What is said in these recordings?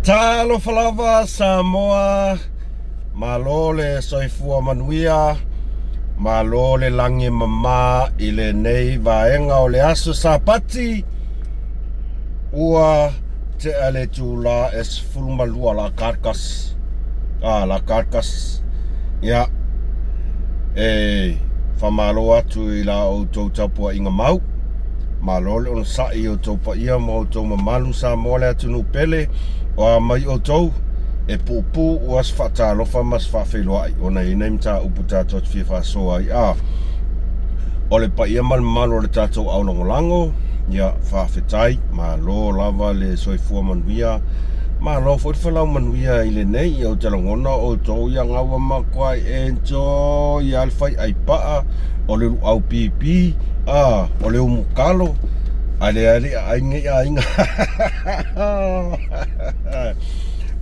Talo falava Samoa, malole soifua manuia, malole langi mama ile nei vaenga o le aso sapati, ua te ale tula es fulmalua la karkas, la karkas, ya, famalo atu i la o tau tapua inga mau, malole on sai o tau pa ia mo tau mamalu Samoa le atu nupele, o mai o tau e pupu o as whatalofa mas whawheloa ai o nei neim ta upu tātou te faasa'o ai o le pa ia malmalo le tātou au lango ia whawhetai ma lo lava le soifua manuia ma lo whawhilau manuia i le nei o te langona o tau ia ngawa makwai enjoy alfai ai paa o le au pipi o le umukalo ale ainga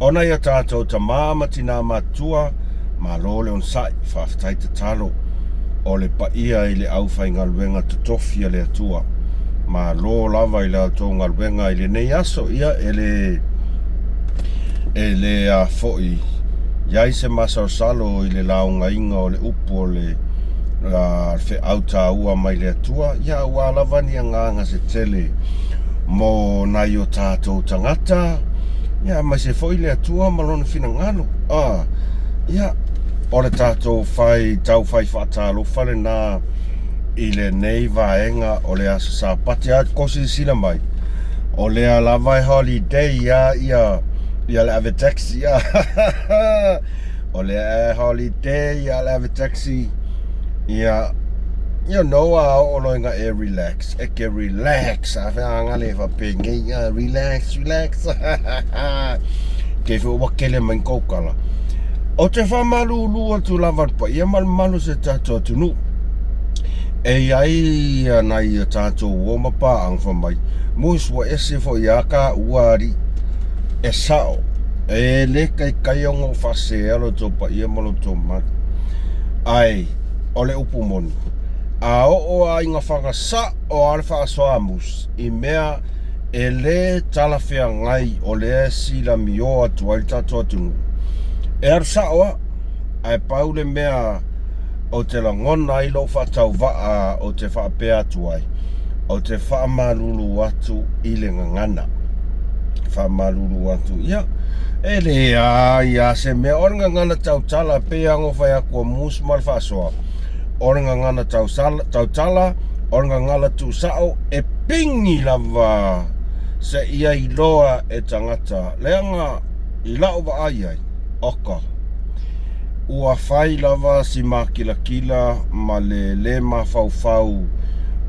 ona ia tātou ta māma tina matua ma lole on sai whawhitai te talo o le paia i le au whai ngaluenga tutofia le atua ma lo lava i le atou ngaluenga i le nei aso ia ele foi iai se masarosalo i le launga inga o le upu o le fe auta ua mai le atua ia ua lavani nganga se tele mo na i o tātou tangata ia mai se foi le atua malona fina ngalo ia o le tātou tau fai whaatalo fale na i le nei vaenga o le asa sapati kosi sila mai o le lava holiday ia le ave taxi o le holiday ia le ave taxi ia you know o loinga relax ke relax anga le va pengi relax ke fo wakele man kokala o te fa malu tu lava pa ia malu se tato tunu ai na ia tato o mapa ang fa mai mus wa ese fo yaka wari sao le kai ngo fa se alo to pa ia malo to mat ai ole upumoni o inga whakasa o ale fa'asoa mus i mea e le talawhea ngai o le sila mio atu ai tato atunu e arusaoa ai paule mea o te langona i lo whatau waa o te whaapea atu ai o te whaamalulu atu i le ngangana whaamalulu atu ia e le ia se mea o ngangana tau tala pea ngowhai akua MUSS Ma Le FA'ASOA orenga ngana tau tala, orenga ngala tu sao e pingi lava se ia i loa e tangata. Leanga i lau wa ai oka. Ua whai lava si makila ma le lema fau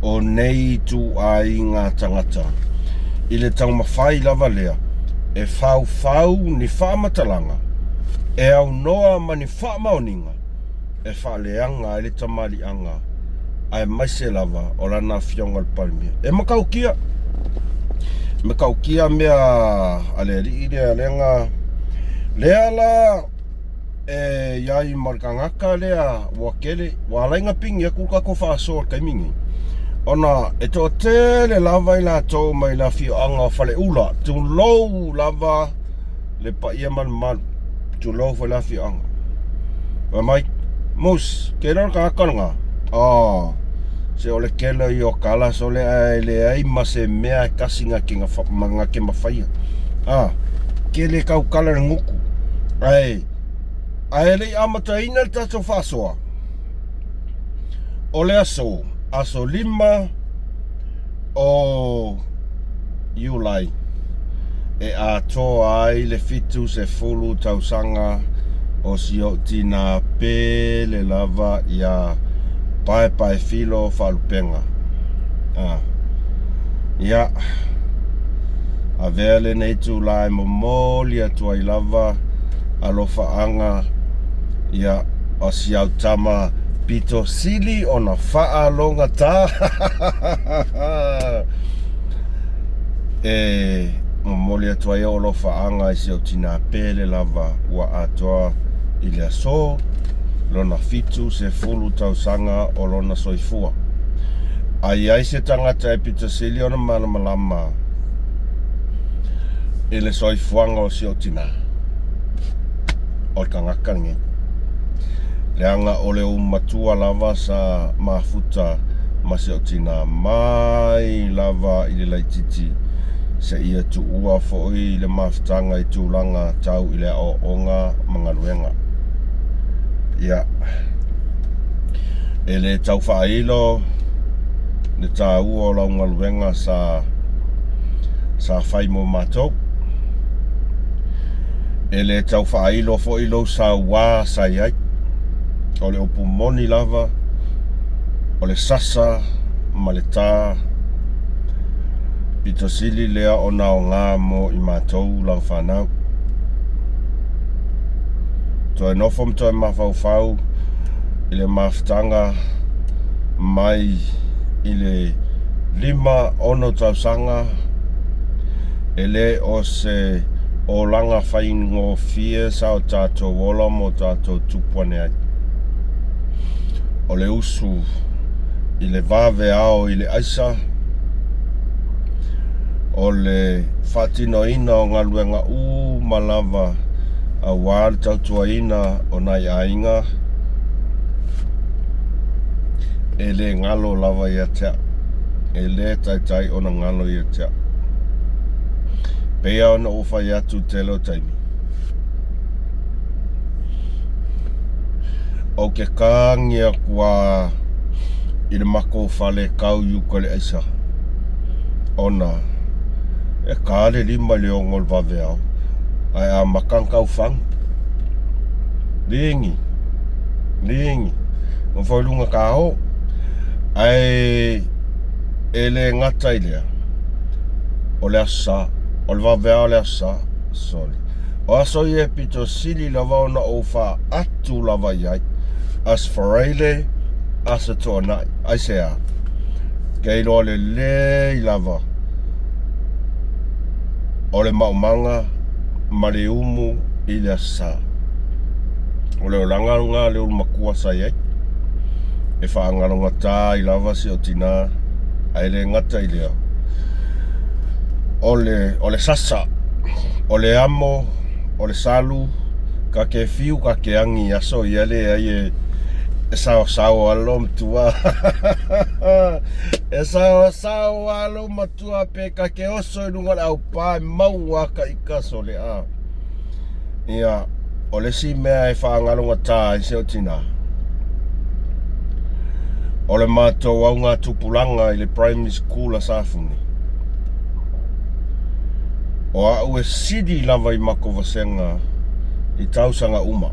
o nei tu ai ngā tangata. I le tau mawhai lava lea e fau ni whaamatalanga e au noa ma ni whaamaoninga e whaaleanga e le tamali anga ai maise lava o lana fionga le palmia e makaukia mea ale ri alenga lea la iai markangaka lea wakele walainga pingi aku kako fa'asoa kaimingi ona e to tele lava i la tau mai la fionga fale ula tu lou lava le paia man tu lou fa la fionga wa mai MUSS, kero ka akalanga. Se ole kelo i o kala so le ai ma se mea kasinga ki nga ke mawhaia. Kele kau kala nguku. Ai le amata ina tato fasoa. Ole aso lima o Iulai. E a toa ai le fitu se fulu tausanga o si o tina pele lava ia pae filo falupenga ia a vele nei tu lai momoli atu ai lava alofa anga ia o si au tama pito sili ona faa longa ta momoli atu ai olofa anga si o tina pele lava ua atoa i le aso lona fitu se fulu tausanga o lona soifua ai se tangata e pita sili ona malama e le soifuanga o si o tina o le kangaka nge leanga o le umatua lava sa mafuta ma si o tina mai lava i le laititi se ia tu ua fo'i i le mafutanga i tūlanga tau i le o onga mangaluenga ia e le tau whailo le tau o lau ngaluenga sa whai mo matou e le tau whailo fo'i lo sa wā sa iai o le opu moni lava o le sasa ma le tā pito sili lea o nao ngā mo i matou lau whanau to e nofom to e mawhau i le mafutanga mai i le 5 tausanga e le o se o langa whaingo fie sa o tātou wola mo tātou tupuane ai o le usu i le vave ao i le aisa o le whatino ina o ngā luenga malava a wāle tautua ina o nai ainga e le ngalo lava ia tea e le tai o na ngalo ia tea pea ona ufa ia tu telo taimi o ke kāngia kua i le mako whale kau yuko le aisa ona e kāre 5 le ongol vave au ai a makankau whang lingi o whailunga ka ho ai e le ngata i lea o le asa o le vave au le asa sorry o aso i e pito sili lava ona o wha atu lava iai as whareile asa tōna ai sea kei loa le i lava o le maumanga ma le umu i le asa o le olangalunga le makua sa iai e whaangalunga tā i lava si o tina ai le ngata i lea o le sasa o le amo o le salu ka ke fiu ka ke angi aso i ale ai e sao alo matua e sao alo matua pe ka ke oso i lunga au pa maua ka ikaso le a ia o le si mea e whaangalunga tā i se o tina o le mātou au ngā tupulanga i le primary school a Sāfuni o au e sidi lava i mako vasenga i tausanga uma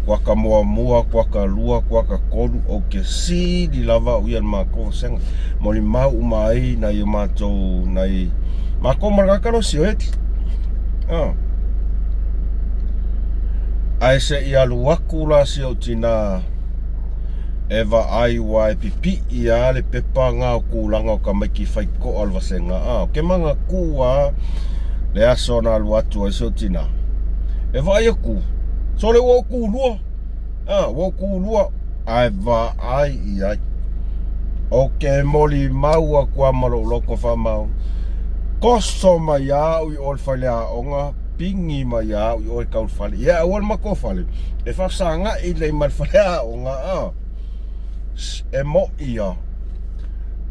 kwa ka mua kwa ka lua kwa ka kolu o ke sidi lava uia mako vasenga mo li mau uma ai na i mātou na i mako maragakaro si o eti ai se i alu waku la si o tina eva ai wai pipi i ale pepa ngā kūlanga o ka maiki whaiko alvasenga ke manga kua le aso na alu atu ai so tina e vai aku so le woku lua ai va ai i ai o ke moli maua kua malo loko whamau koso mai au i ol whale a onga pingi mai au i ol kaul whale ia ol mako whale e whasanga i le mal whale a onga e mo ia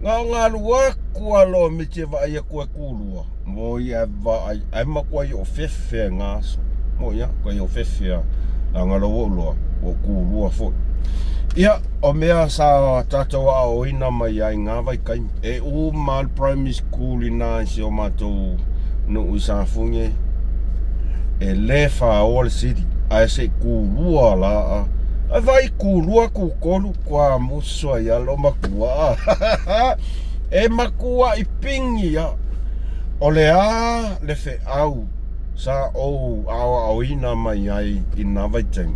ngā lua kua lo me te vai a kua kūlua mo ia vai ai makua i o whewhea ngāso mo ia kua i o whewhea a ngā loa o kūlua fo ia o mea sa tātou a o ina mai ai ngā vai kai e u mal primary school i nā si o mātou no i Sāfunge e le whaoa le siri ai se kūlua la a vai kūlua kūkolu kua musua i alo makua e makua i pingi ia o le a le wheau sa o awa o ina mai ai i nā vai teng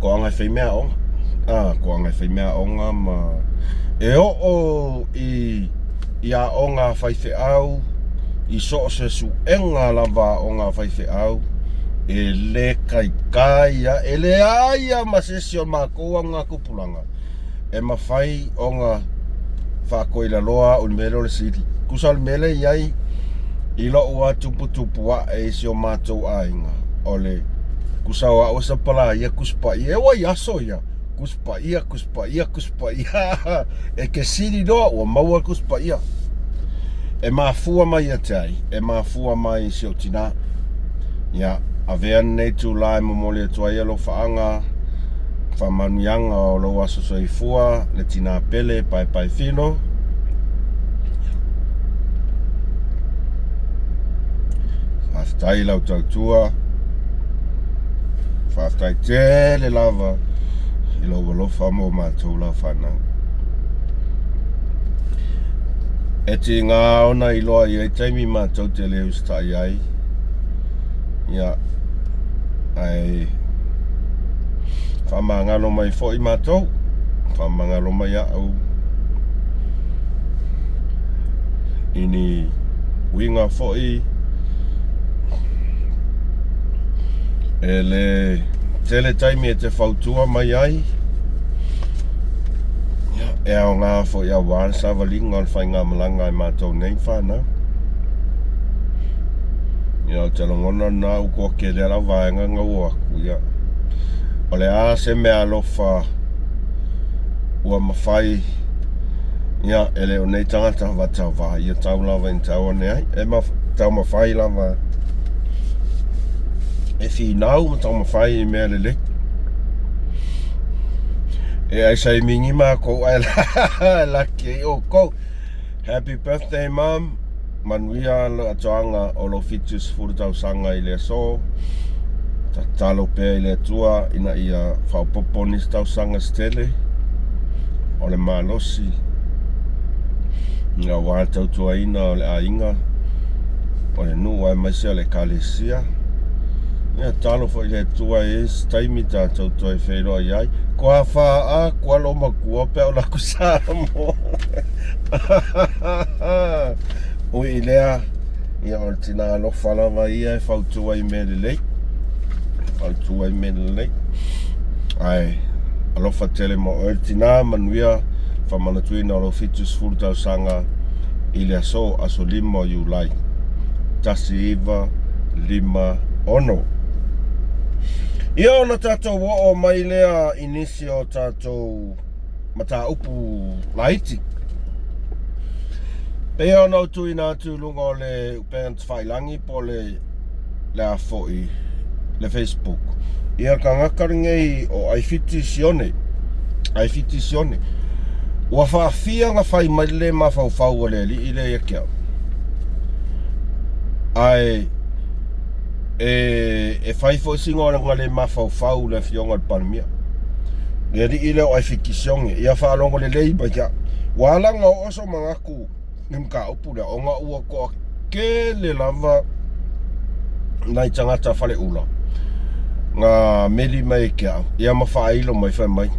ko angai whaimea onga ko angai whaimea onga ma e o i a onga whai wheau i so se su enga lava onga whai wheau e le kai e le aia ma sesi o mākoa ngā kupulanga e ma whai o ngā whakoila loa o mele o le siri kusa o mele iai I lo ua tupu a e si o mātou ainga. Ole, kusawa o sa pala ia kuspa ia wa yaso ia. Kuspa ia. E ke siri doa ua maua kuspa ia. E mafua mai a tai, e mafua mai si o tina. Ia, a vean nei tu lai momole atua ia lo faanga. Whamanianga o lo aso soifua, le tina pele, pai fino. Whaftai lau tautua. Whaftai tele lava. I lo walofa mo mātou lau whanau. E te ngā ona i loa i e taimi mātou te leo stai ai. Ia, ai whamangalo mai fo i mātou. Whamangalo mai au. Ini winga fo i. E le tele taimi e te whautua mai ai. E au ngā fo i a wān savalinga al whai ngā malanga i mātou nei whānau. Ia te longona nā uko ke lera vāenga ngā uaku ia. O le a se mea alofa ua mawhai. Ia e leo nei tangata wata wā. Ia tau lava in tau ane ai. E tau mawhai lava. E whinau ma tau mawhai i mea lele. E ai sai mingi mā kou ai laki o kou. Happy birthday, Mum. Manuia lo atoanga o lo fitus furutau sanga i le so. Ta talo pēr i le tua ina ia whaupoponis tau sanga stele. O le malosi. Nga wātau tua ina o le ainga. O le nu wai maise o le kalesia. Ia talo fo i le tua e staimi tātou tua i whairoa iai. Kua whaa kua lo makua pe o laku sāmo. Ui i lea, ia o tina alofa lava ia e whautua i melelei. Whautua i melelei. Ai, alofa tele mo o tina manuia whamanatuina o lo fitus furutau sanga i lea so aso 5 Iulai. Tasi iwa 5 ono. Ia ona tātou o mai lea inisio tātou mata upu laiti. Pea ona utui nā tūlunga o le upenga whailangi po le a foi, le Facebook. Ia ka ngakaringei o aifiti sione. Ua whaafia ngā whai mai le mawhauwhau o le li i le ia ai e whai fo singo ngā le mawhauwhau le fionga palmia. Ia li i le o aifikisonge. Ia whaalongo le leiba kia. Wālanga o oso mangaku nimka upu le o ngā ua koa ke le lava nai tangata whale ula. Ngā meri mai kia. Ia mawhailo mai whai mai.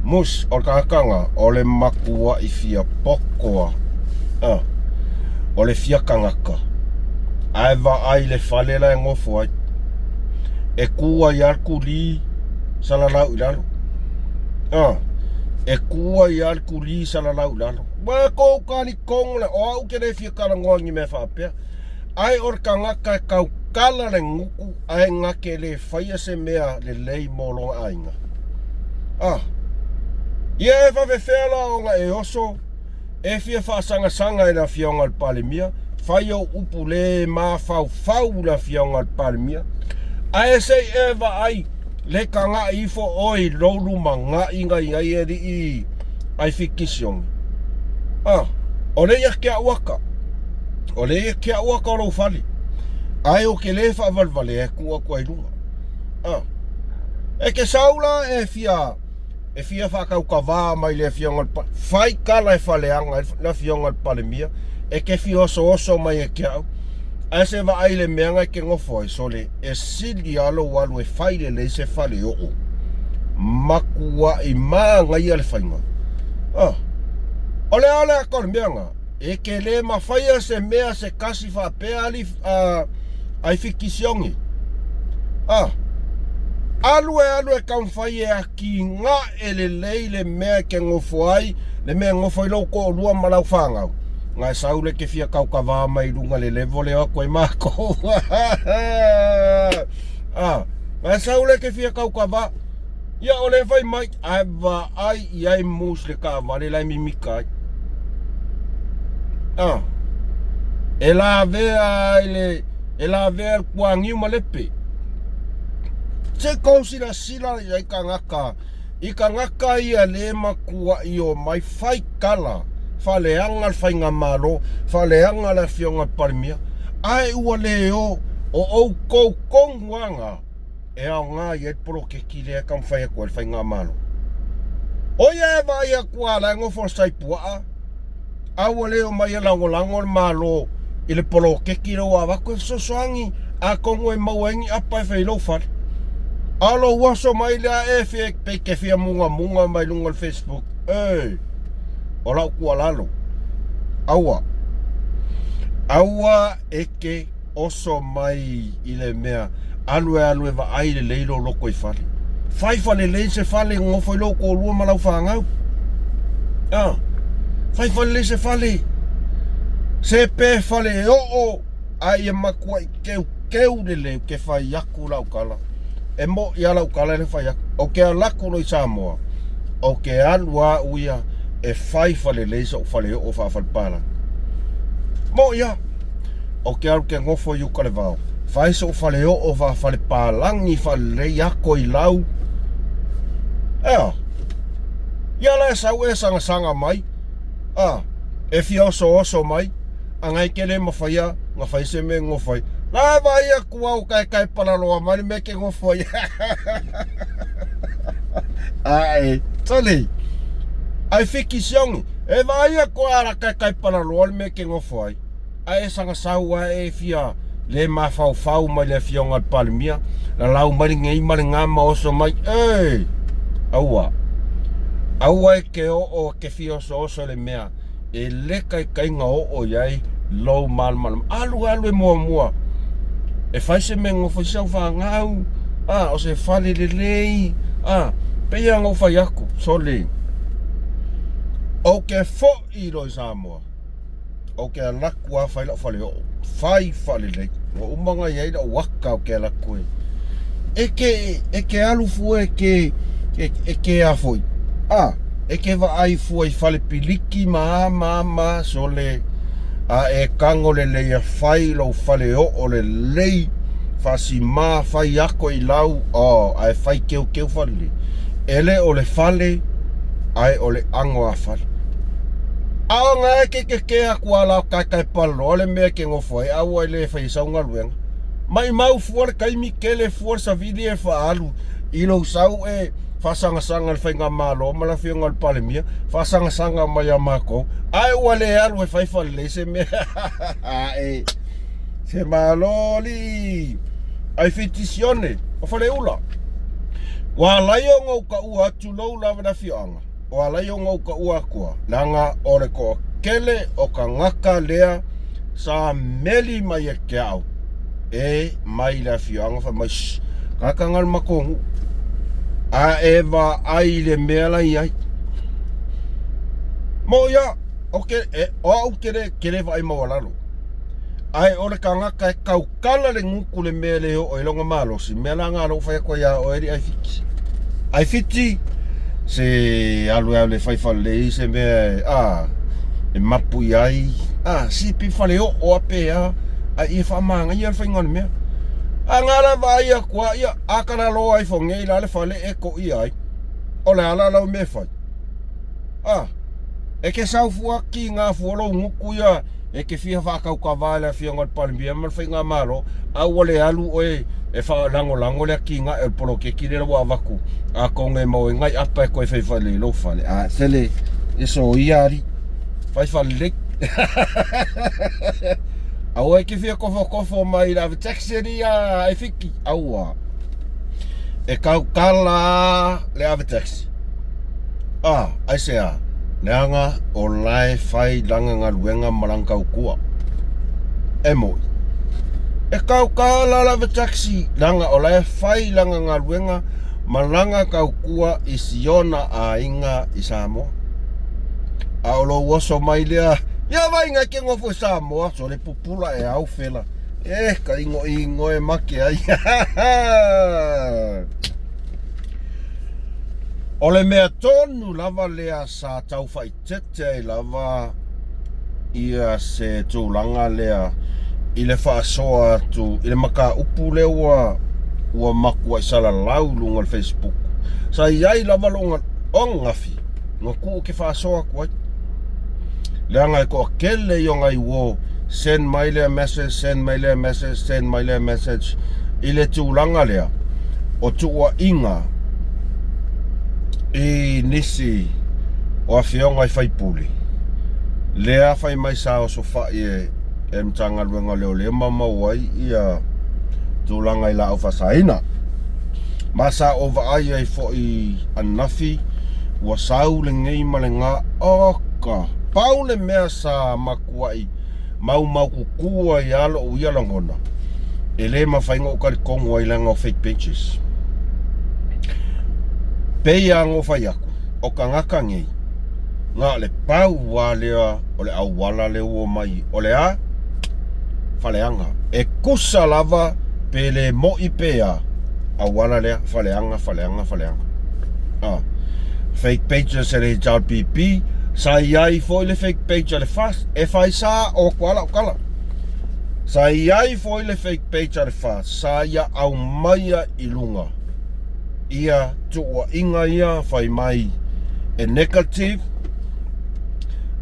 MUSS o kakanga o le makua i fia pokoa. O le fia kangaka. Ai wa ai le whalela e ngofo ai. E kua i arku li salalau ilalo. E kua i arku li salalau ilalo. Wa kou kani kongole o au ke le fia karangongi me whapea. Ai or kangaka e kau kala le nguku ai ngake le whaia se mea le lei molonga ainga. Ia e whawewhela o ngā e oso. E fia whaasanga i na fionga al palemia. Whai o upu le mā whau la fionga palmia. Ae sei ewa ai le ka ngā ifo oi lolu ma ngā inga i ai eri i ai whikisiongi. O le ia kia uaka. O le ia kia uaka o lau whali. Ai o ke le whavalvale e kua kua i runga. E ke saula e fia whakau ka wā mai le fionga palmia. Whai kala e whaleanga la fionga palmia. E ke fi oso mai e kia au. A se wa aile meanga ke ngofo ai sole. E sili alo walu e whaile le se whale o. Makua i maa ngai ale whainga. Ole a kore meanga. E ke le ma whaia se mea se kasi wha pea ali ai whikisiongi. Alu e kaun whai e a ki ngā ele leile mea ke ngofo ai. Le mea ngofo i loko o lua malau whangau. ngai saule ke fia kau kawa mai runga le levo le koe mako. Ngai saule ke fia kau kawa. Ia ole vai mai ava ai iai mus le ka vale lai mimika. Ela vea kuangiu malepe. Se kausina sila ia ika ngaka ia le makua io mai fai kala. Faleanga al fai ngamalo, faleanga la fionga parmia. Ai ua leo o kou kongwanga. E au ngā i poro ke kile kam fai ko fai ngamalo. O ia va ia kuala ngofo sai pua. Au leo mai lango malo ile poro ke kile wa va ko soangi a kongo e mauengi apa fai lo far. Alo waso mai la e pe ke fia munga mai lunga Facebook. Ola kuala lo. Aua eke oso mai ile mea. Alue va aile leilo loko i fale. Fai fale le se fale ngofo loko o lua malau whangau. Fai fale le se fale. Se pe fale o ai e makua i keu le leu ke fai yaku lau kala. E mo i alau kala le fai yaku. O ke alaku no i Samoa. O ke alua uia e fai fale le se o fale o fale pala. Mo ia. O ke alu ke ngofo i uka le vau. Fai so fale o va fale palangi fale yako i lau. Ia la sau e sanga mai. E fia oso mai. Angai kele mawhaia, nga fai se me ngofai. La vai a kuau kai palaloa mai me ke ngofai. Tali. Ai fiki siongi. E vai a kuara kai palaloa me ke ngofai. Ai sanga sau e fia. Le mafau mai le fionga palmia la lau mai ngai mai ngama oso mai aua e ke o ke fio so le mea e le kai nga o yai low mal alu e mua e fai se mengo fo sa fa ngau o se fale le lei pe ia ngo fai aku so le o ke fo i lo Samoa o ke lakua fai la fale o fai fale le o umanga ia da waka o ke lakua e ke alu fu e ke afoi e ke va ai fu ai fale piliki ma so le e kango le ia fai lo fale o le lei fasi ma fai ako i lau ai fai keu fale ele o le fale ai o le ango a fale nga ke aku ala kai palo le me ke ngofoi au le fai saunga luenga mai mau fuor kai mikele fuor sa video fa alu ilo sau e fasanga fai ngamalo mala fionga palemia fasanga mai amako ai wale alu fai fale se me se maloli ai fitisione o fale ula wala yo ngoka ua tu lo lava na fionga o ala yo ngauka ua kua nanga ore ko kele o ka ngaka lea sa meli mai e keau mai la fionga fa mai kaka ngal makongu eva ai le mela iai mo ya o kele vai mo walalo ai ore ka ngaka kau kala le nguku le mele o ilonga malo si mela ngalo fa ko ya o eri ai fiti se alu le fai fale se me e mapu ai si pi fale o apea ai fa manga ia fa ngon me angala vai a kwa ia akana lo ai fo ngei la le fale e ko ai o le ala la me fa e ke sau fu aki nga fu lo nguku ia e ke fia fa ka vale fia ngot palmbia mal fa nga malo a wole alu e fa lango le aki nga e polo ke kire wa vaku a konge mo ngai apa ko fai fale lo fale sele eso iari fai fale au e ke fia kofo mai la taxi e fiki au e kala le ave taxi ai se Nanga o lai fai langa ngaluenga malangkau kua e moi e kau kala lava taxi langa o lai fai langa ngaluenga malanga kau kua isiona a inga i Samoa a o lo waso mai lea Ia vai ngai ke ngofo Samoa, so le pupula e au fela. Ka ingo e make ai. Ole mea tonu lava lea sa tau fai tete lava ia se tūlanga lea i le faasoa tu i le maka upu le ua makua i sala lau lunga le Facebook. Sa iai lava longa ongafi ngā kuu ke faasoa kuai. Lea ngai ko kele yo ngai wo send my le message, send my le message, send my le message i le tūlanga lea o tua inga i nisi o a whionga i whaipuli. Lea whai mai sao so whai e mtanga luenga leo leo mamawai ia tūlanga i la au whasaina. Masa o vaai ai fo i anafi ua sau le ngei ma le ngā oka. Pau le mea sa makuai mau kukua i alo o ialangona. E le mawhainga o karikongo ai langa o fake pages. Pei a ngō whai aku, o ka ngaka ngei. Ngā le pau wā lea, o le au wala le ua mai, o le a whaleanga. E kusa lava, pe le mo i pea, au wala lea, whaleanga. Fake pages e le HRPP, sa iai foi le fake page le fast, e whai sa o kuala o kala. Sa iai foi le fake page le fast, sa ia au maia i lunga. Ia tua inga ia whai mai e negative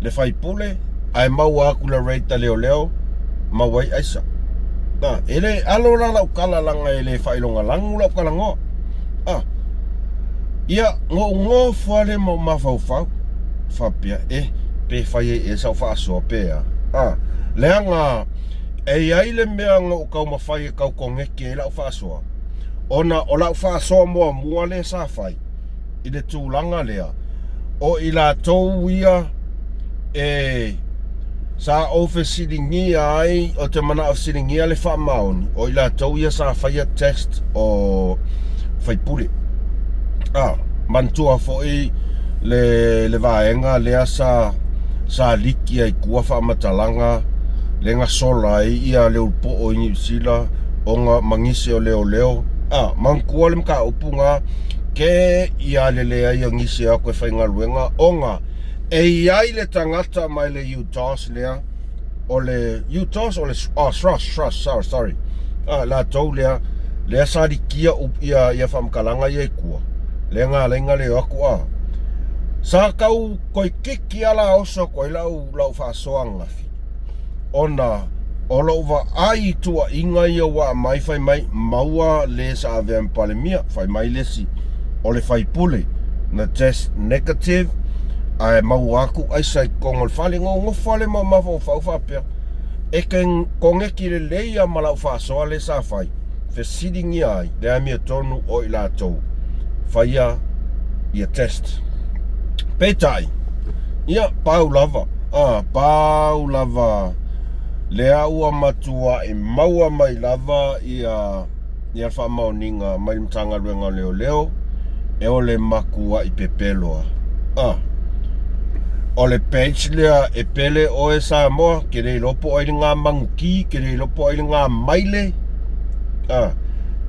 le whai pule ai mau aku le reita leo mawai aisa. Ele alo la ukala langa ele whai longa langu la ukala ngo. Ia ngo whale mo mawhau whapia pe whai e sau whaasoa pea. Leanga e aile mea ngo kau mawhai e kau kongeke e lau whaasoa. Ona o lau whaasoa mua le sa whai i le tūlanga lea o i la tau ia sa ofe siringia ai o te mana o siringia le whamaoni o i la tau ia sa whaia text o whaipule. Mantua fo i le vaenga lea sa liki ai kua whaamatalanga le ngā sola ia leo po o New Zealand o ngā mangise o leo. Mankua le mka upunga ke ia lelea ia ngisi a koe whainga luenga onga e iai le tangata mai le UTOS lea o le UTOS o le sorry la tau lea sarikia ia whamkalanga ia kua le ngā lenga leo aku sa kau koe kiki ala oso koe lau whaasoa ngafi ona o lau wa ai tua inga ia wa mai whai mai maua le sa avea mpalemia whai mai lesi o le whai pule na test negative ai mau aku ai sai kongol whale ngo whale ma mawhau whapea e ken kongeki le leia ma lau whaasoa le sa whai whesiringi ai le amia tonu o i la tau whaia ia test petai ia pau lava lea ua matua e maua mai lava ia whamaoninga mai mtanga luenga leo e o le makua i pepeloa. O le page lea e pele o e Samoa ke rei lopo ai ngā manguki, ke rei lopo ai ngā maile.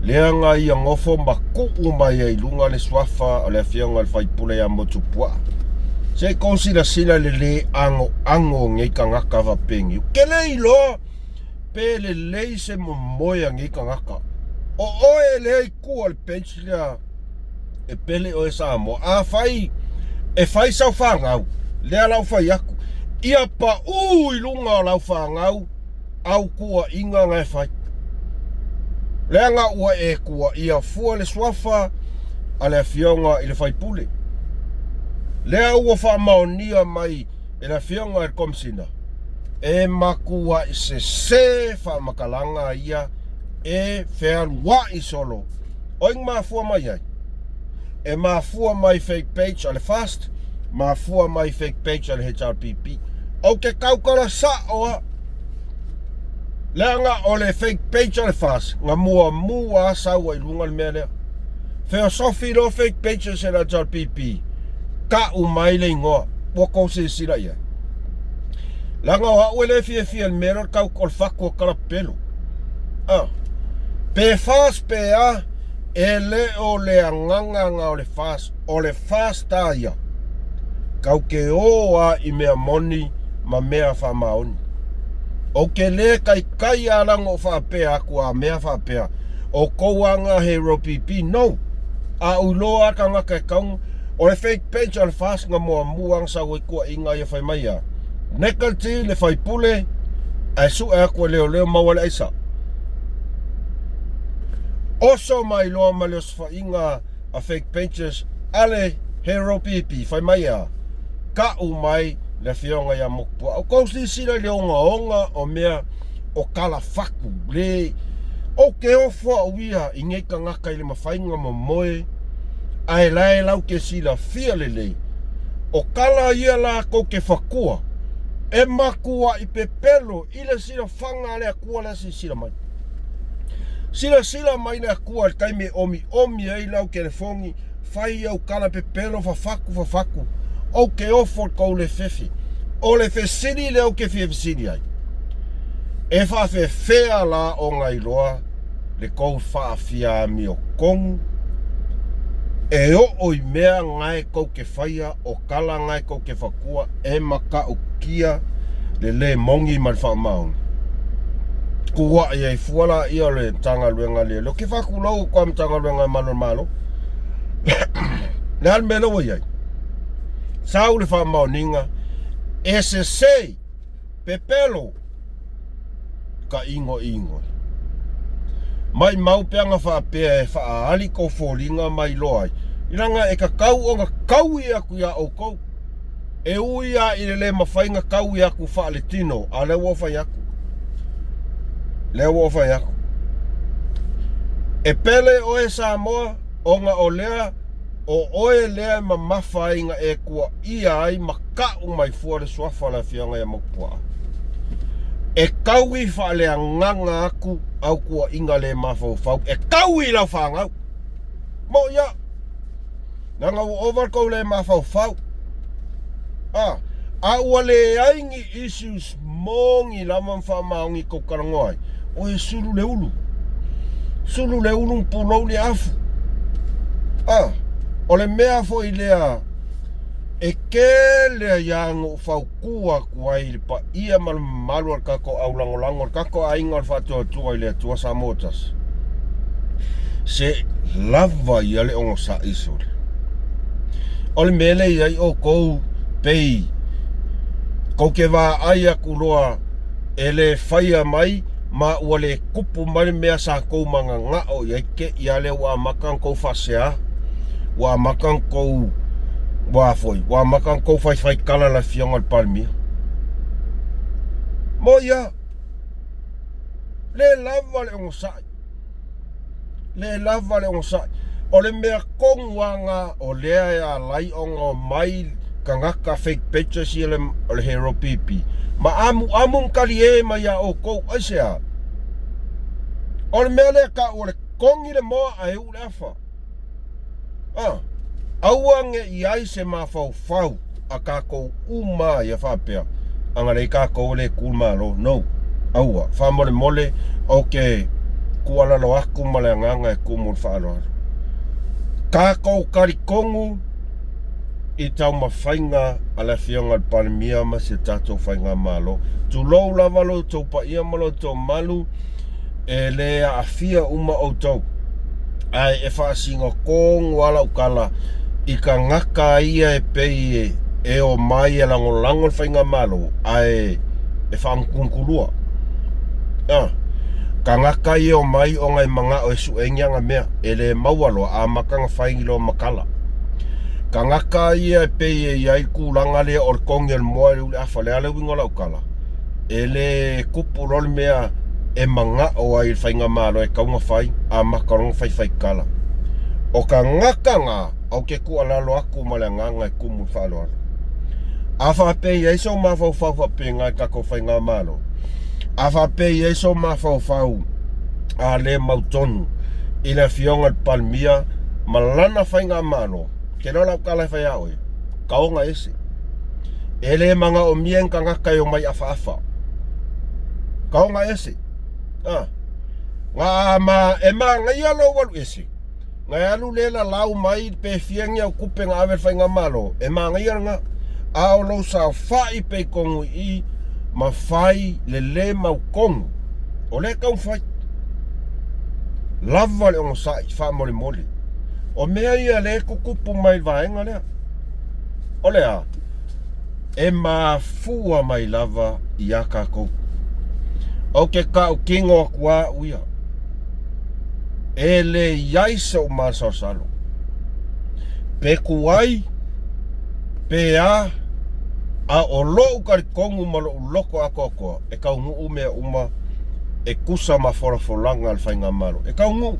Lea ngā ia ngofo maku mai ai lunga le swafa o le whionga le whaipule ia motupua. Se konsila sila le ango ngai ka ngaka wapengi. Ke lo pe le se momoia ngai ka ngaka. O oe le kua le page lea e pele o e Samoa. Whai sau whangau. Lea lau whai aku. Ia pa ui lunga lau whangau. Au kua inga ngai whai. Lea ngā ua e kua ia fua le swafa a le whionga i le whaipule. Lea ua whamaonia mai e le whionga e komsina. E makua i se whamakalanga ia e whea i solo. Oing mafua mai ai. E mafua mai fake page a le fast. Mafua mai fake page a le HRPP. O ke kaukara sa oa. Lea ngā o le fake page a le fast. Ngā mua saua i lunga le mea lea. Whea sofi lo fake pages e le HRPP. Ka umai le ingoa. Wako se sira ia. Langa wa wele fia mero kau kol fako kala pelo. Pe fas pe a ele o le anganga o le fas taia. Kau ke oa I mea moni ma mea wha maoni. O ke le kai alang o wha pea aku a mea wha pea. O kouanga he ropipi, no. A uloa ka ngaka kaung. O le fake page o le fas nga mua muang sa ui kua inga ia whai mai a. Nekal ti le whai pule, ai su e akua leo mawale aisa. Oso mai loa ma leo sfa inga a fake pages, ale he ropipi whai mai a. Ka mai le fionga ia mokpua. O kousi sila le onga o mea o kala faku. Le o ke ofua uia I ngei ka ngaka I le mawhainga mo moe. Ai lai lau ke sila fia lele. O kala ia la ko ke whakua. E makua I pepelo. Ila sila whanga le akua la si sila mai. Sila mai le akua kai me omi ai lau ke le fongi. Whai au kala pepelo fafaku. O ke ofo kou le fefi. O le fesini leo ke fesini ai. E whafe fea la o ngai loa. Le kou whaafia mi o kongu. E oi mea ngai kou ke whaia. O kala ngai kou ke whakua. E maka o kia. Le mongi mal whamaung. Kua i fuala ia le tanga luenga le. Lo ke whaku lau kwa tanga luenga malo. Le alme lo iai. Sau le whamauninga. E se sei. Pepelo. Ka ingo. Mai mau peanga whaapea e whaali ko fōlinga mai loai. Iranga e ka kau o ngā kau I aku ia o kou. E uia I le mawhainga kau I aku whaale tino. A leo whai aku. E pele o e Samoa o ngā o lea. O oe lea ma mawhainga e kua ia ai makau mai fuare suafa la fianga ia mokpua. E kaui whaalea nganga aku au kua inga le mawhau. E kaui lau whangau. Mo ia. Nanga u overkou le mawhau. Aua le aingi issues mongi laman whamaungi ko karangoai. O e suru le ulu. Suru le ulu mpulou le afu. O le mea fo I lea e ke lea yango whaukua kuai le pa ia malu al kako au langolango al kako ainga al whatua tua I lea tua Samotas. Se lava I ale ongo sa isore. O le mele iai o kou pei. Kou ke wā aia kuroa e le whaia mai ma ua le kupu mai mea sa kou manga ngao iai ke I ale wa makan kou whasea. Wa makan kou wafoi. Wa makan kou whai kala la fionga al palmia. Mo ia. Le lava le ongo sai. O le mea kongwanga o lea ea lai ongo mai kangaka fake pictures I le hero pipi. Ma amu kali e ma ia o kou aisea. O le mea le ka o le kongi le moa a eu le afa. Auange I ai se mawhau a kako uma ia whapea. Anga rei kako le kumalo. No. Aua. Whamole ok. Kualalo aku male nganga e kumul whaaloa. Kako karikongu I tau mawhainga ala fionga al parimia ma se tato whainga malo. Tu lou lavalo tau pa ia malo tau malu e lea a fia uma o tau. Ai e whaasinga kong wala ukala I ka ngaka ia e pei e o mai e lango whainga malo ai e whaangkunkulua. Ka ngaka ia o mai o ngai manga o e suengianga mea e le maualo a makanga whaingilo makala. Ka ngaka ia e pei e iai kulanga lea o le kongi el moa le ule afa le ale wingola ukala. E le kupu rol mea e manga o ai whainga malo e kaunga whai a makaronga whai kala. O ka ngaka ngā au ke kua lalo aku male nganga e kumu whaloa. A whapei e so mawhau whapei ngai kako whainga malo. A whapei e so mawhau a le mautonu I le fionga palmia malana whainga malo. Ke rola ukala whai aoe. Kaonga ese. ele manga o mien ka ngaka yo mai afa kau nga ese nga ma ngai alo walu ese ngai alu lela lau mai pe fiengia o kupe nga avel fai nga malo ngai nga ao lo sa fai pe kongu i ma fai le mau kongu o le kau fai lava le ongo sai fa mole o mea ia le kukupu mai vaenga lea o lea fua mai lava i a kako o ke ka o kingo kua uia le yaisa o masa salo pe kuai pe a o lo kar kongu malo loko ako e ka ungu ume uma e kusa ma folanga al fainga malo e ka ungu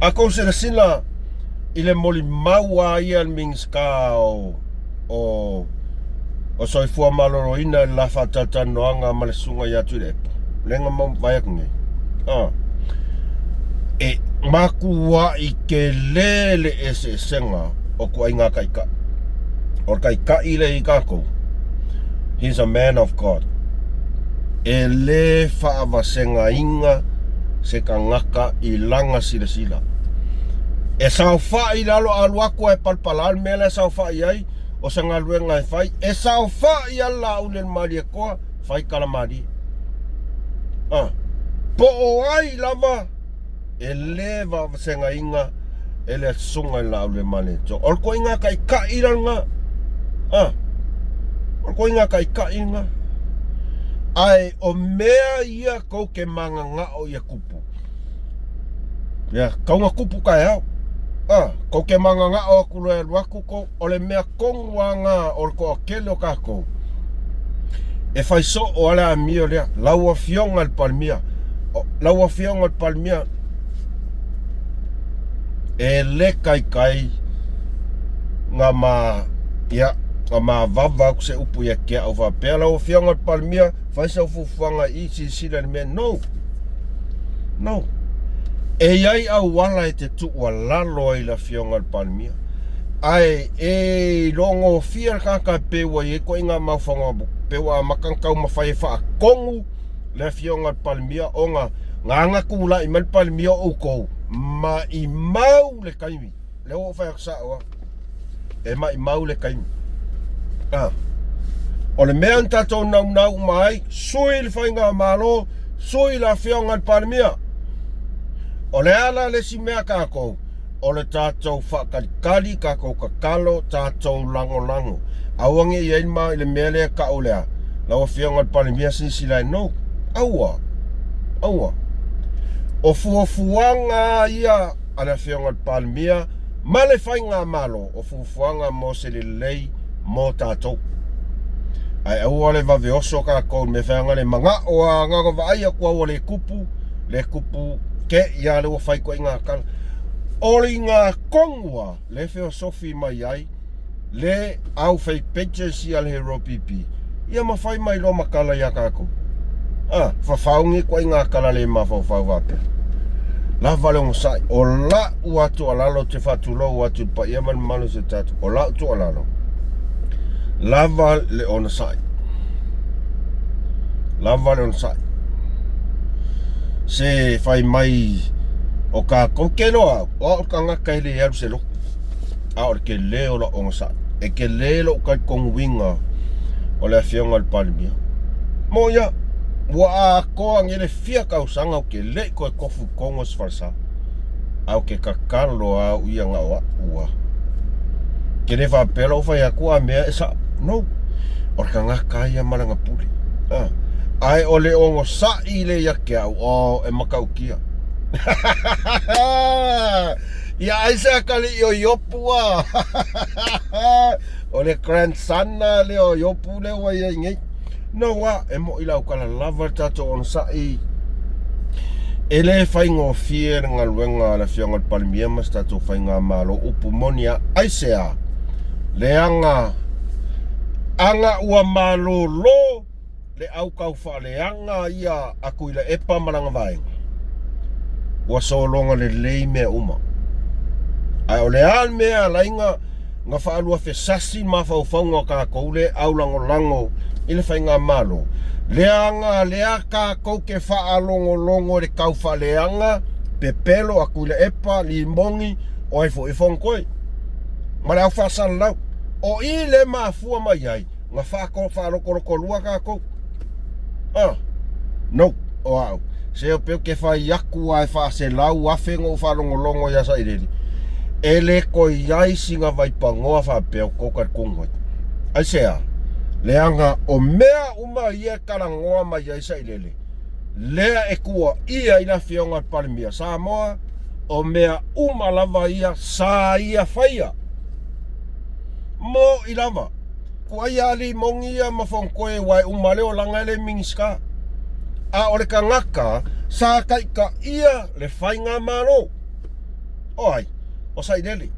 ako se sila ile moli maua ia mings ka o soi fua malo ina la fatata noanga malesunga ya tule lenga mo vayak nge e makua i ke lele ese senga o kua inga kaika o kaika ile i kako he's a man of God e le faavasenga inga se ka ngaka i langa sila e sao fai lalo aluako e palpalal mele sao fai ai o se ngaluenga e fai e sao fai ala ulen mali e koa fai kalamari po o ai lava e le faavasenga inga e le sunga la ulen mali so or ko inga kai ka iranga or ko inga kai ka inga ai o mea ia ko ke manga nga o ia kupu kau nga kupu kai au ko ke manga nga o kulo e waku ko o le mea kongwa nga o ko akele o kako e fai so o ala amio lea laua fionga al palmia e le kai nga ma nga ma vava ku se upu ia kia o va pela o fionga al palmia fai sa ufuanga i sila ni mea no e iai au wala e te tuua lalo i la fionga al palmia ai e longo fia kaka pewa i ko inga mawhanga pewa makankau mawhai wha kongu le fionga al palmia o nga kula i mal palmia o kou ma i mau le kaimi le o whai aksaoa e ma i mau le kaimi o le mea tatou nau mai sui le whainga malo sui la fionga al palmia o le ala le si mea kako o le tātou whakalikali kako kakalo tātou lango awange i einma i le mea lea ka o lea lawa fionga al palmia sinsilai no aua o fuafuanga ia ana fionga al palmia ma le whainga malo o fuafuanga mo se le lei mo tātou ai aua le vaveoso kako me whainga le manga o a ngaga vaia kua o le kupu ke ia le whai ko inga kala ori ngā kongua le filosofi mai ai le au whai peche si al hero pipi ia ma whai mai lo makala ia kako whawhaungi ko inga kala le ma whawhau wape la vale on sai o la uatu alalo te whatulo uatu pa ia man manu se tatu o la uatu alalo lava le on sai se fai mai o ka kokelo o ka ngaka ile ya se lo a o ke le o la onsa e ke le lo ka con winga o la fionga al palmia mo ya wa ko ngele fia ka usanga o ke le ko kofu kongos falsa au ke ka karlo a u ia nga wa ke le fa pelo fa ya ko a me sa no o ka ngaka ia malanga puli ai ole ongo sa ile ya ke o e makaukia ya aisa kali yo yopua ole grandson na le o yopu le wa ye ngai no wa e mo ila ukala lava tato on sa I ele faingo fier ngaluenga la fionga palmia mas tato fainga malo upu monia aisea leanga anga ua malo lo le au kau whaaleanga ia aku ila epa malanga vaenga. Wa solonga le lei mea uma. Ai o le al mea lainga nga whaalua whesasi ma whauwhaunga ka koule au lango i le whainga malo. Lea ka kou ke whaalongo le kau whaleanga, pepelo a kuile epa, limongi, o e fo e whongkoi. Ma le au whasala lau. O i le mafua mai ai, nga whaaloko lua ka kou. No, o au. Se o peo ke whai aku ai whaase lau awhengo o whalongolongo i asa ireri. Ele ko iai singa vai pangoa whapeo kokar kongoi. Ai sea, leanga o mea uma ia karangoa mai ai sa irele. Lea e kua ia ina whionga palimia Samoa, o mea uma lava ia sa ia whaia. Mo i lava, kua ia li mongi ia mawhongkoe wai umaleo langa ele mingiska. A ore ka ngaka, sa kaika ia le whainga maro. Oi, o sa irele.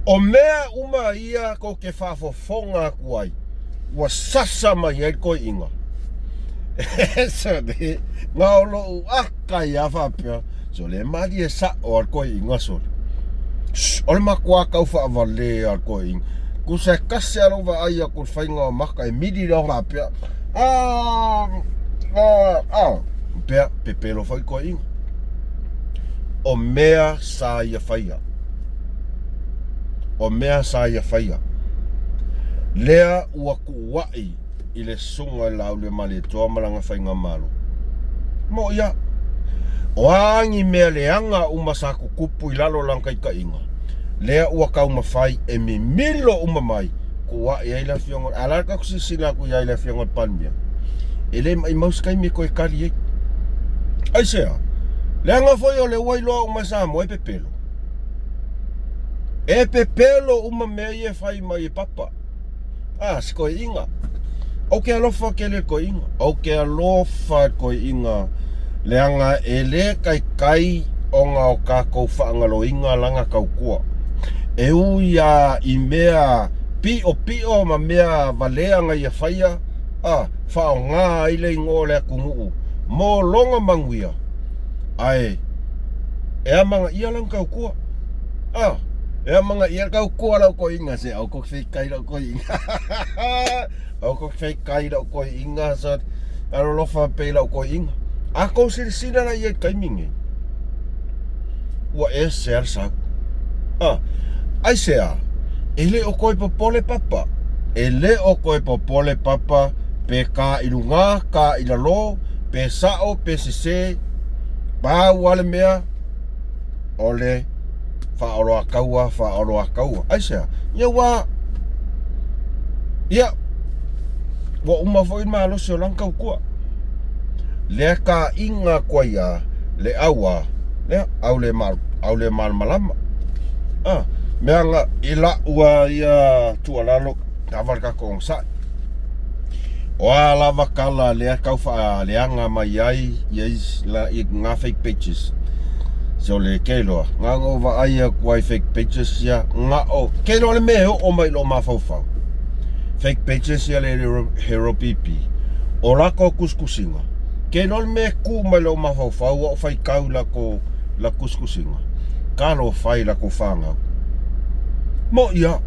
O mea uma ia ko ke whafofonga kuai, ua sasa mai ai koe inga. So de, ngā olo u aka i awhapea, so le mari e sa o ar koe inga sore. Ole makua kau whaavale ar koe inga. Ku se kase arova ai a kur whainga o maka e midi rau whapea. Pea, pepelo whai koe inga. O mea sa ia whaia. O mea sa ia whaia. Lea ua kuwai i le sunga i lau le male toa malanga whainga malo. Mo ia. O aangi mea leanga umasa kukupu i lalo langkai ka inga. Lea ua kau mawhai e mi milo umamai. Kuwai ai la fiongon. Alarka kusisina ku iai la fiongon panmia. Ele mai mauskai me koe kari e. Ai sea. Leanga foi o le wailoa umasa mo e pepelo. E pepelo uma mea e whai mai e papa. Si koe inga. O ke alofa ke le koe inga. O ke alofa koe inga. Leanga e le kai o ngā o kākou whaangalo inga langa kaukua. E uia i mea pio ma mea valeanga i a whaia. Whao ngā ile ingo le kungu. Mo longa manguia. Ai. E amanga ia lang kaukua. E mga ia kau kua lau ko inga se au ko kai lau ko inga. Au ko kai lau ko inga sa aro lofa pe lau ko inga. Ako sina na ia kai mingi. Wa e ser sa. Ai sea. Ele o koi popole papa. Ele o koi popole papa pe ka ilunga ka ilalo pe sao pe sese ba wale mea ole whaoroa kaua. Aisea, ia wa uma foi malo se o lankau kua. Lea ka inga kua ia, le aua, lea, au le mal malama. Mea nga ila ua ia tualalo, kawarka kong sa. Oa lava kala lea kau wha leanga mai ai, iais la i ngā fake pages. So le keiloa, ngā ngova aia kuai fake pages ia, ngā o, keiloa le meo o mai lo mawhauwhau. Fake pages ia le hero pipi. O lako kuskusinga. Keiloa le mea ku mai lo mawhauwhau, o whai kau la kuskusinga. Kalo whai la ko whangau. Mo ia,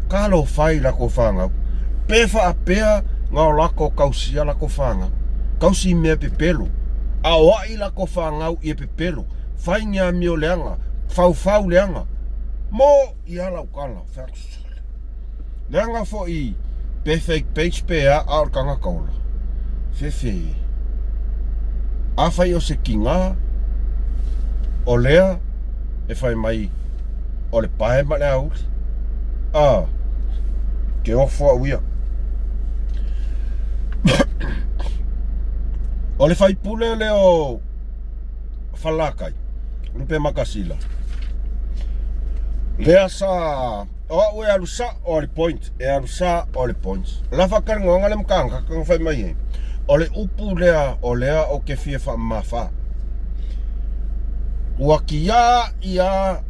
kalo whai la ko whangau. Pefa a pea, ngā o lako kausia la ko whangau. Kausi mea pepelo. A wai la ko whangau i pepelo. Whainga mio leanga, whau leanga. Mo i ala ukala, leanga fo i fake page pea aorkanga kaula. Fefe. A whai o se kinga, o lea, e whai mai, o le pae ma lea uli. Ke ofo a uia. O le whai pule leo whalakai. Rupe makasila. Lea sa o e alusa o le point. E alusa o le points. La whakaringonga le mkanga kang whai mai e. O le upu lea o lea o ke fia wha mawha. Ua ki ia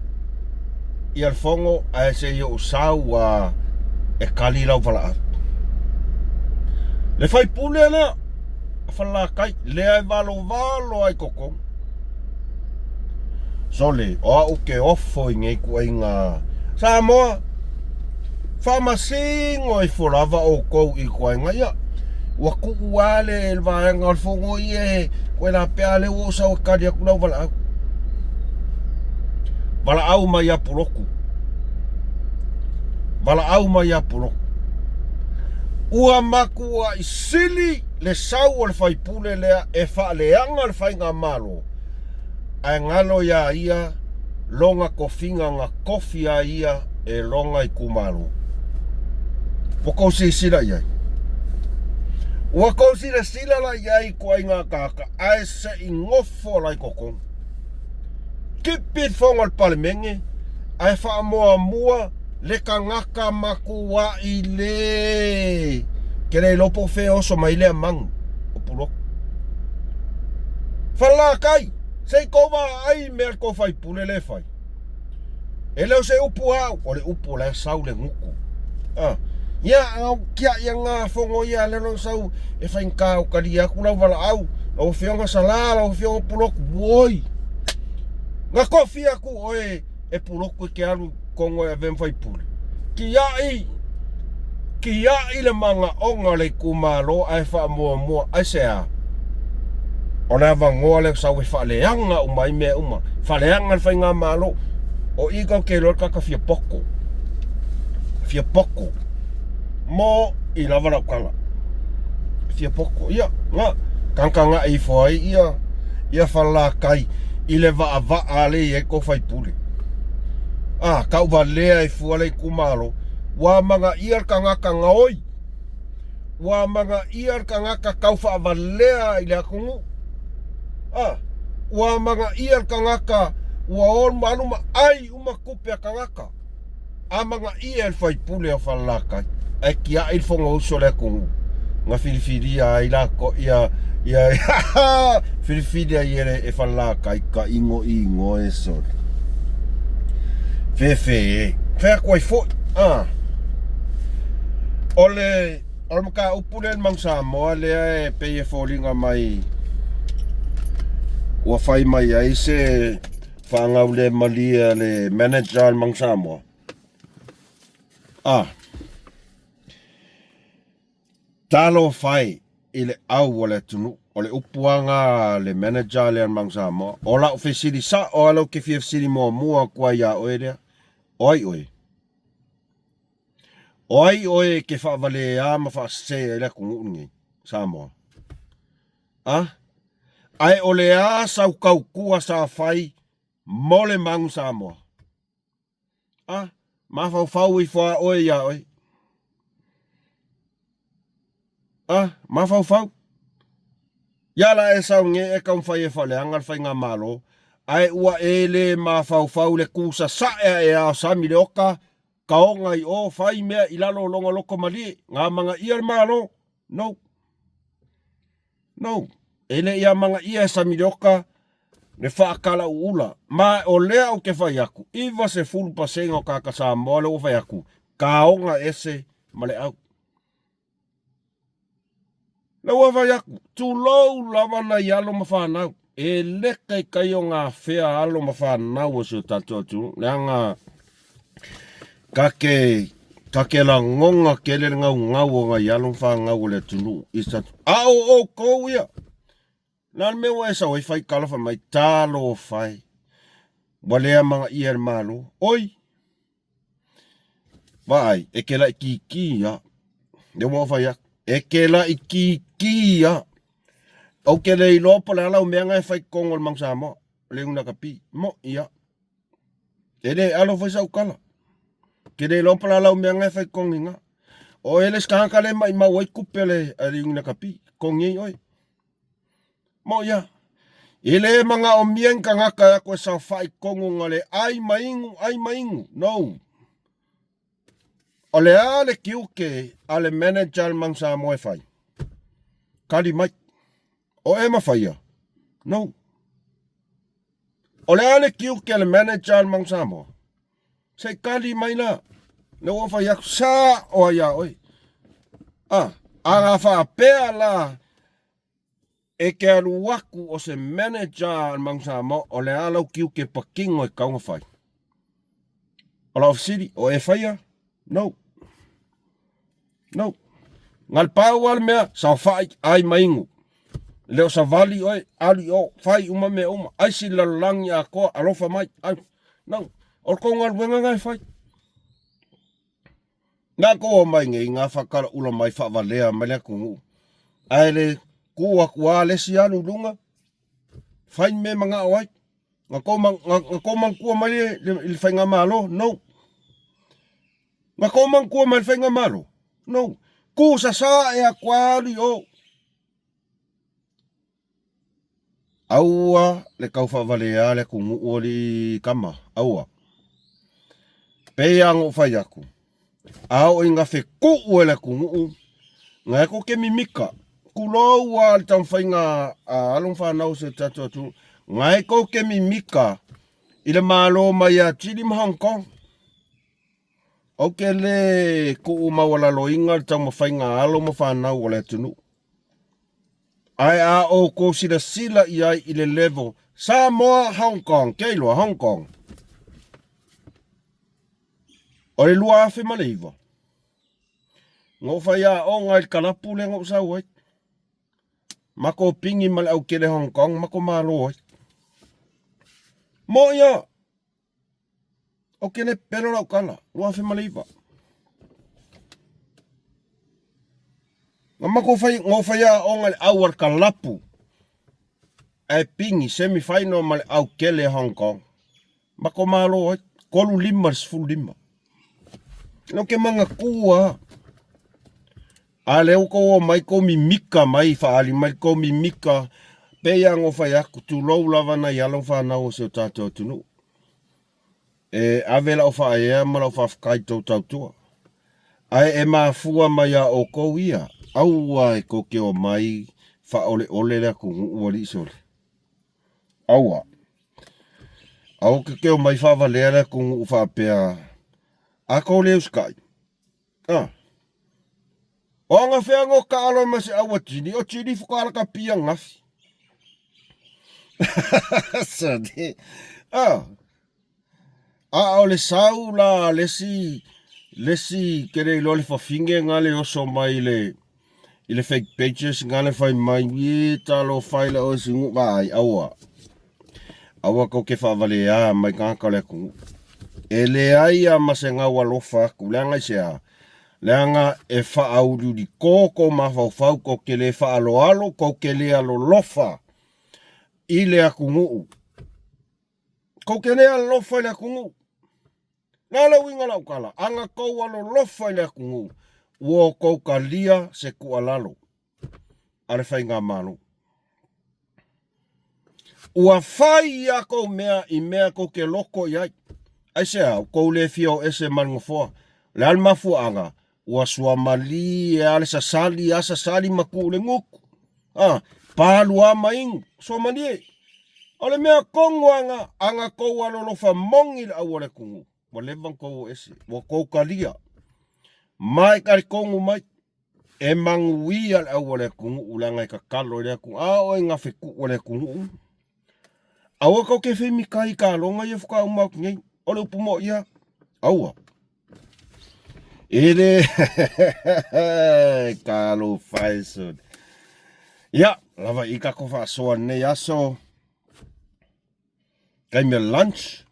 le whongo a se i o usau a e kali lau wala. Le whai pule lea whalakai. Lea e valo ai kokong. Sole, o au ke ofo i ngei kua inga Samoa. Whamasingo I whurawa o kou I koe ngaia. Wa ku uale el vaenga al fongo ie. Koe la pea le o sa o kari aku lau wala au. Wala au mai apuroku. Wala au mai apuroku. Ua makua I sili le sau al whaipule lea e whaaleanga al whainga malo. Ai ngalo ia ia longa kofinga nga kofia ia e longa I kumalo. Wako si sila iai. Wako si sila la iai ko ai ngā kaka. Ai se I ngofo lai kokong. Kipit fonga al palemenge. Ai wha moa mua le kangaka maku wa I le. Kere lopo fe oso mai lea mangu. Opulok. Whala kai. Sei kova ai mea ko fai pule le fai. E leo se upu hau. O le upu le sau le nguku. Ia au kia ia ngā fongo ia lero sau. E fai nkau kari aku lau wala au. Lau whionga sala, lau whionga puloku. Woi. Ngā kofi aku oe e puloku ke alu kongo e vem fai pule. Ki ai le manga onga le kumalo ai wha mua ai sea. O le avangoa le sau e whaaleanga umai mea uma. Whaaleanga le whai ngā malo. O iko ke lor kaka fia poko. Fia poko. Mo I lava rau kala. Fia poko. Ia. Ngā. Kankanga I whai. Ia whalakai. I le vaa le e ko whai pule. Kau wa lea I fuale I kumalo. Wa manga iar kangaka ngaoi. Wa manga iar kangaka kau wha lea I le akungu. Wa manga iar kangaka wa on manuma ai uma kupea kangaka. Manga iar fai pule o whalakai. Ai kia I fonga uso le kungu. Nga whiriwhiria I lako ia whiriwhiria I ere e whalakai ka ingo e sori. Whewhe Whea koe fo. Ole maka upule mang Samoa lea e peye fōlinga mai. Ua whai mai ai se whangau le malia le manager mang Samoa. Talo whai I le au o le tunu. O le upuanga le manager le mang Samoa. O la ofisiri sa o alo ke fiefsiri mua kua ia oe rea. Oi. Oi ke whaavale ma whaasea I le kungungi. Samoa. Ai o le sau kau kua sa whai mole mangu Samoa. Ma whau I wha oe ia oe. Ma whau. Yala e sau nge e kau whai e whaleanga whai ngā malo. Ai ua ele ma whau le kusa sa e a sami le oka. Kaonga I o whai mea I lalo longa loko mali. Ngā manga ia malo. No. Ele ia manga ia sami le oka. Le whaakala ula. Ma o lea o ke whai aku. Iwa se fulu pasenga o kaka Samoa le o whai aku. Kaonga ese male au. Le o whai aku. Tulou lawana I alo ma whanau. E leka I kai o ngā whea alo ma whanau o siu tatua tu. Lea ngā kake la ngonga kele ngau o ngā yalo whangau le tunu. O kou ia. Nā me wa esa oi whai kalafa mai talo o whai. Walea mga ier malo. Oi. Vai, e ke la I kiki ia. Ne wa whai ak. E ke la I kiki ia. Au ke le I lopo le alau mea ngai whai kongol mang Samoa. Le una kapi. Mo ia. E le alo whai sa ukala. Ke le lopo le alau mea ngai whai kongi nga. O ele skanga le mai mawai kupele a le una kapi. Kongi oi. Mo ia. Ele mga o mien ka ngaka ya koe sa whai kongo ngale ai maingu. No. O le ale kiuke ale manager mang Samoa e whai. Kali mai. O e ma whai ia. No. O le ale kiuke ale manager mang Samoa. Sei kali mai na. No o whai aku sa o ia oi. Anga wha pea la. E ke alu waku o se manager mang Samoa o le alau kiu ke pakingo e kaunga whai. O la ofisiri, o e whaia? No. No. Ngal pau al mea, sa whai ai maingu. Leo sa vali oi, ali o, whai uma me uma. Ai si lalangi a koa, alofa mai. Ai, no. O ko ngal wenga ngai whai. Ngā koa mai ngai ngā whakara ula mai whavalea mai lea kungu. Ai le kua lesi anu lunga. Whai me mga oai. Ngā komang kua mai le whai ngā malo? No. Ngā komang kua mai le whai ngā malo? No. Ku sa e a kuali o. Aua le kau whavalea le kungu o li kama. Aua. Pea ngō whai aku. Ao i ngā wheku ue le kungu. Ngā ko ke mimika. Kulau wa le tam whai ngā along whanau se tatu atu. Ngā ko ke mimika. I le malo mai a Chilim Hong Kong. O ke le ku mawala loinga le tam whai ngā alo ma whanau o le tunu. Ai a o ko sila i ai i le level. Samoa Hong Kong. Keilua Hong Kong. O le lua afe maleiva. Ngō whai a o ngai kalapu le ngō sau ai. Mako pingi male au kele Hong Kong, mako malo ai. Mo ia. O kele pero lau kala, lua afe maleiva. Ngō whai a o ngai awar kalapu. Ai pingi semi-final male au kele Hong Kong. Mako malo ai. Kolu lima sifuru lima. No ke manga kua. A leo ko o mai ko mimika mai whaali mai ko mimika. Pea ngō whai aku tu lau lava na yalong whanau o seo tātou tunu. E avela o whae ea mara o whawkai tau tautua. Ai e maa fua mai a o kou ia. Aua e ko ke o mai whaole ole lea ko uari isole. Aua. Au ke o mai whawalea lea ko whapea. A ko leo skai. O ngā whea ngō ka alo masi awa tini. O tini whukara ka pia ngafi. Sade. O le sau la lesi kere ilo le whawhinge ngā le oso mai i le fake pages ngā le whai mai. Ie talo whaile o singu ai aua. Aua ko ke whawale a mai ngāka le kungu. E le ai a mase ngā walofa kuleanga i sea. Leanga e whaauru di kōko mawhau ko ke le whaaloalo ko ke le alo lofa i le akungu. Ko ke le alo lofa i le akungu. Nā lau inga lau kala, anga kou alo lofa i le akungu. Ua kou ka lia se kualalo. Ale whai ngā mano. Ua whai a kou mea i mea ko ke loko i ai. Ai sea, kou le fio ese mangofoa. Le almafu anga. Ua sua mali e ale sasali a sasali maku le nguku. Palu a maingu. Sua mali e. Ole mea kongo anga kou alo lofa mongi le au ale kungu. Wa levan kou ese. Wa kou kalia. Mai kari kongo mai. E mangui ale au ale kungu. Ulanga i ka kalo le kungu. Oe ngā wheku ale kungu. Aua kou ke whemi kai ka longa i fuka umau ki ngei. Ole upumo ia. Aua. Ele kalo faasa'o. Ya, lava ika ko faasa'o nei aso. Kai me lunch.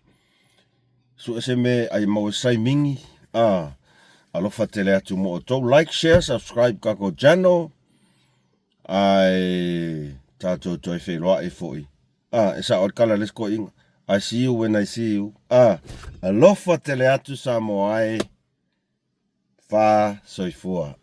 So ese me ai mau sai mingi. Alofa tele atu mo to like, share, subscribe kako channel. Ai tato toi wheroa e foi. Esa or kala let's go in. I see you when I see you. Alofa tele atu sa mo ai. Faasa'o.